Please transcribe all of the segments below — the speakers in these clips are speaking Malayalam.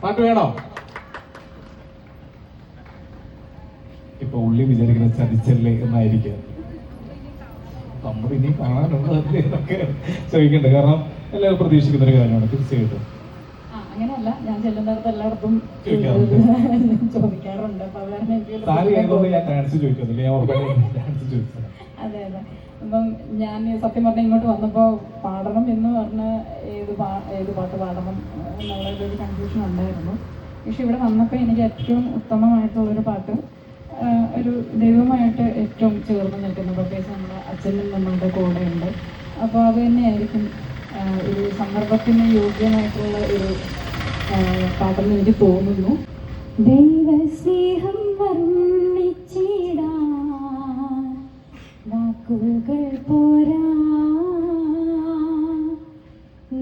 പാട്ട് വേണോ? ഇപ്പൊ ഉള്ളി വിചാരിക്കുന്നത് ചതിച്ചല്ലേ എന്നായിരിക്കും. നമ്മൾ ഇനി കാണാനുള്ളതല്ലേ എന്നൊക്കെ ചോദിക്കണ്ടേ, കാരണം എല്ലാവരും പ്രതീക്ഷിക്കുന്ന ഒരു കാര്യമാണ്. തീർച്ചയായിട്ടും അങ്ങനെയല്ല, ഞാൻ ചെല്ലുന്നിടത്ത് എല്ലായിടത്തും ചോദിക്കാറുണ്ട്. അതെ അതെ. അപ്പം ഞാൻ സത്യം പറഞ്ഞ ഇങ്ങോട്ട് വന്നപ്പോൾ പാടണം എന്ന് പറഞ്ഞ ഏത് പാട്ട് പാടണം എന്നുള്ളൊരു കൺഫ്യൂഷൻ ഉണ്ടായിരുന്നു. പക്ഷെ ഇവിടെ വന്നപ്പോൾ എനിക്ക് ഏറ്റവും ഉത്തമമായിട്ടുള്ളൊരു പാട്ട്, ഒരു ദൈവമായിട്ട് ഏറ്റവും ചേർന്ന് നിൽക്കുന്ന, പ്രത്യേകിച്ച് നമ്മുടെ അച്ഛനും നമ്മളുടെ കൂടെ ഉണ്ട്. അപ്പോൾ അത് തന്നെയായിരിക്കും ഒരു സന്ദർഭത്തിന് യോഗ്യമായിട്ടുള്ള ഒരു പാട്ടെന്ന് എനിക്ക് തോന്നുന്നു. ദൈവസ്നേഹം വർണ്ണിച്ചിടാൻ വാക്കുകൾ പോരാ,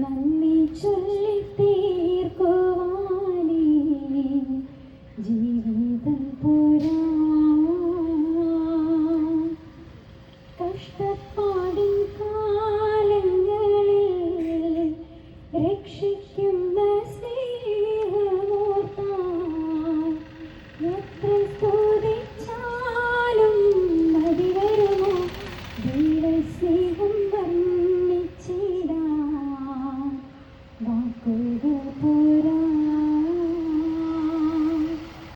നന്ദി ചൊല്ലി തീർക്കുവാനേ ജീവിതം പോരാ. കഷ്ടപ്പാടി